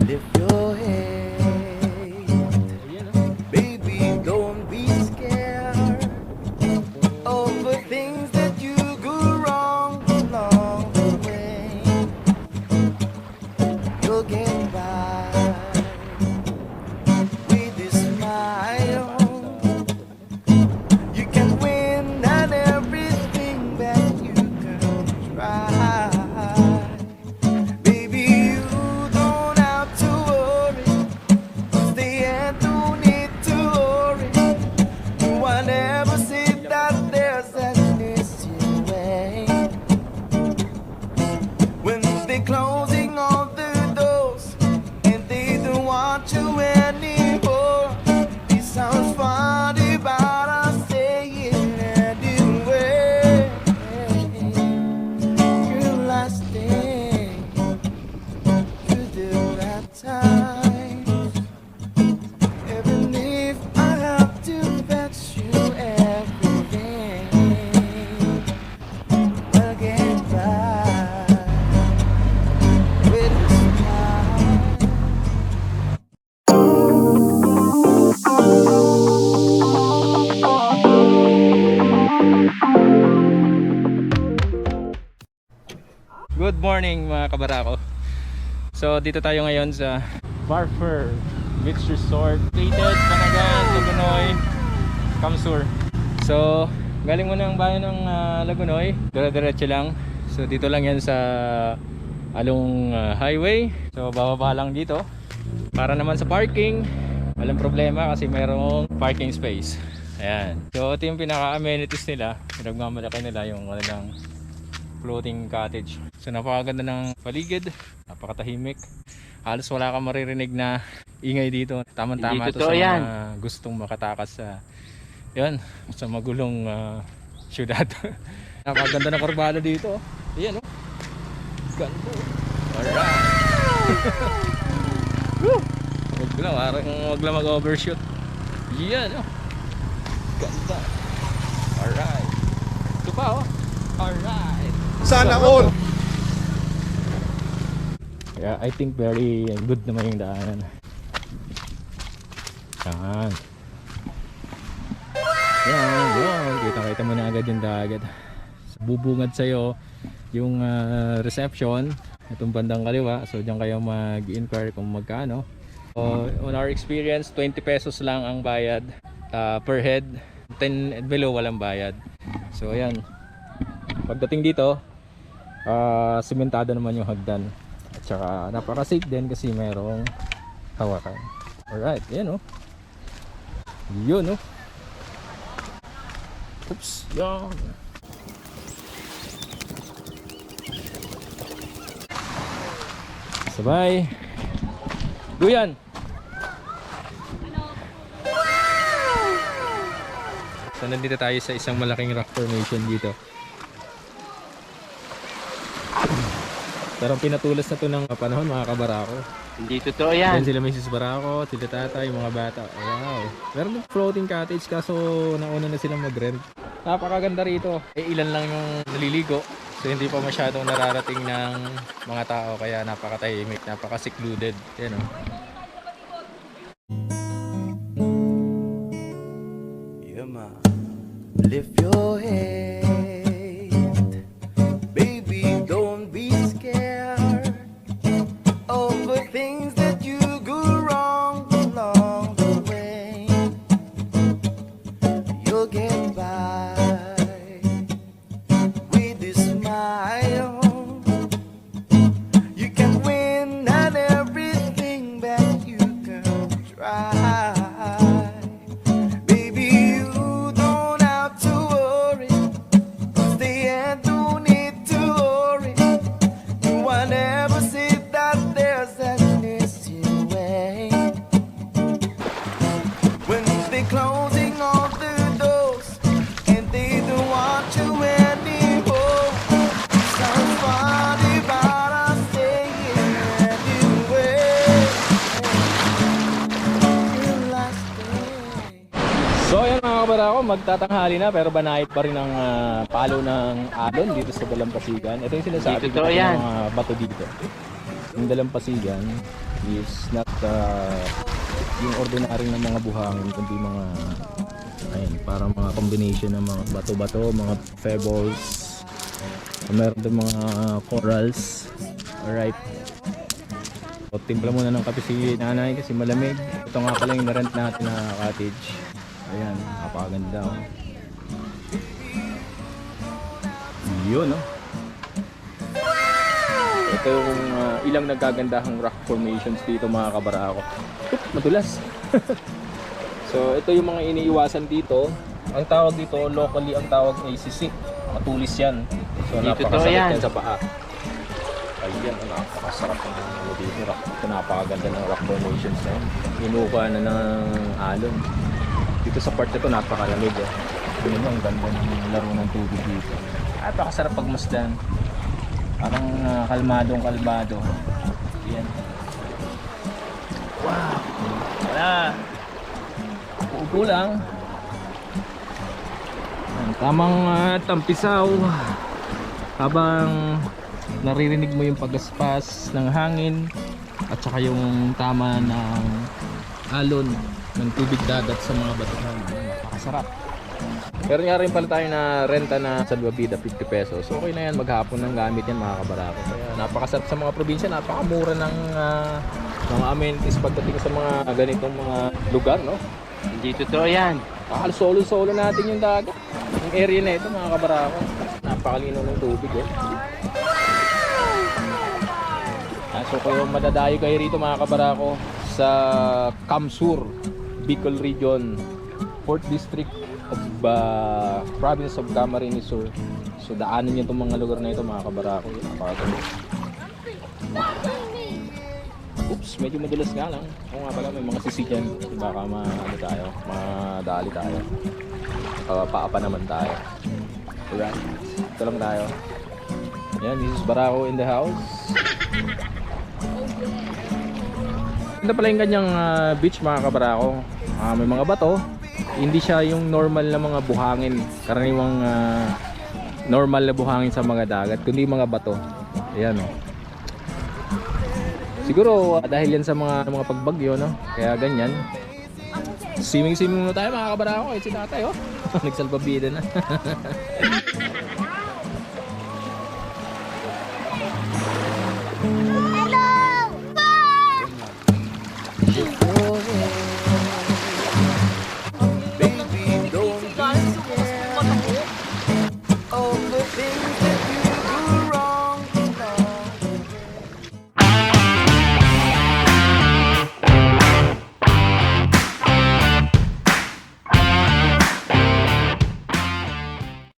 lift your head. Baby, don't be scared of the things that you go wrong along the way. You'll get by with a smile. You can win at everything that you can try. Baby, you don't have to worry, 'cause the end don't need to worry. No one ever said that there's an easy way. When they're closing all the doors and they don't want you anymore, it sounds funny, but I say it anyway. You're lasting through the bad times, even if I have to fetch you everything. We'll get by with a smile. Good morning mga kabarako. So dito tayo ngayon sa Barfer Beach Resort, located Panagan, Lagunoy, Kamsur. So galing muna ang bayan ng Lagunoy, dire-diretso lang. So dito lang yan sa Along Highway. So bababa lang dito. Para naman sa parking, walang problema kasi mayroong parking space. Ayan. So ito yung pinaka-amenities nila. Pinagmamalaki nila yung walang floating cottage. So napakaganda ng paligid, napakatahimik. Halos wala kang maririnig na ingay dito. Tama-tama ito sa mga gustong makatakas sa sa magulong syudad. Napakaganda ng karbado dito. Ayan, oh. Ganda. Alright. Woo! Wag lang mag-overshoot. Yan, oh. Ganda. Alright. Ito pa, oh. Alright. Sana all. Yeah, I think very good naman yung daanan. Yan. Yan. Kita mo na agad yung dagat. Bubungad sa'yo yung reception. Itong bandang kaliwa. So dyan kayo mag-inquire kung magkano. So, on our experience, 20 pesos lang ang bayad per head. 10 and below walang bayad. So ayan. Pagdating dito, simentado naman yung hagdan. At saka napaka-safe din kasi mayroong hawakan. Alright, yan oh. Yun oh. Oops, yan. Sabay. Duyan. So nandito tayo sa isang malaking rock formation dito. Pero pinatulas na to ng panahon mga kabarako. Hindi totoo yan. Yan sila Mrs. Barako, sila tatay, mga bata. Wow. Meron ng floating cottage kaso nauna na silang mag-rent. Napakaganda rito. Ilan lang yung naliligo. So hindi pa masyadong nararating ng mga tao kaya napakatahimik, napaka-secluded. Yan o. Yama, lift your head. Baby, don't be scared of the things that you go wrong along the way. You'll get by with a smile. You can win at everything that you can try. Baby, you don't have to worry, 'cause the end don't need to worry. No one ever said that there's an easy way. When they're closing all the doors and they don't want you anymore, sounds funny, but I say it anyway. You're lasting. So ayan mga kabarako, magtatanghali na pero banayad pa rin ang palo ng alon dito sa Dalampasigan. Ito yung sinasabi Hindi totoo ko yan. ng mga bato dito. Yung dalampasigan is not yung ordinary na mga buhangin, kundi mga ayun, parang mga combination ng mga bato-bato, mga pebbles, meron din mga corals. Alright, so timpla muna ng kape si nanay kasi malamig. Ito nga pala yung rent natin na cottage. Ayan, napakaganda oh. Yun oh. Ito yung ilang nagagandahang rock formations dito mga kabarako. Madulas. So ito yung mga iniiwasan dito. Ang tawag dito locally, ang tawag ay sisik. Matulis yan. So napakasakit yan sa paa. Ayan, napakasarap ng ano dito. Ito napakaganda ng rock formations na yun. Inukuha na ng alon. Dito sa part na ito napakalamig eh. Ito naman ang ganda ng laro ng tubig dito. Napakasarap pagmasdan. Parang kalmadong-kalmado. Ayan. Wow! Wala! Uupo lang. Ayan, tamang tampisaw. Habang naririnig mo yung pagaspas ng hangin at saka yung tama ng alon ng tubig dagat sa mga batuhan. Napakasarap. Meron nga rin pala tayo na renta na salvavida 50 pesos. Okay na yan, maghapon ng gamit yan mga kabarako. Kaya napakasarap sa mga probinsya, napakamura ng mga amenities pagdating sa mga ganitong mga lugar, no? Hindi totoo yan. Solo-solo natin yung dagat. Yung area na ito mga kabarako. Napakalinaw ng tubig eh. So kung madadayo kayo rito mga kabarako sa Kamsur, Bicol Region, 4th District of Province of Camarines Sur. So daanan nyo itong mga lugar na ito mga kabarako. Oops, medyo madulas nga lang. Oo nga pala, may mga sisi dyan. Baka madali tayo. Paapa naman tayo. Alright, ito lang tayo. Yan, this is Barako in the house. Ganda pala yung ganyang beach mga kabarako. May mga bato. Hindi siya yung normal na mga buhangin, karaniwang normal na buhangin sa mga dagat, kundi mga bato. Ayan oh. Siguro dahil yan sa mga pagbagyo, no? Kaya ganyan. Swimming muna tayo mga kabarako. Si tatay oh. Nagsalbabida na.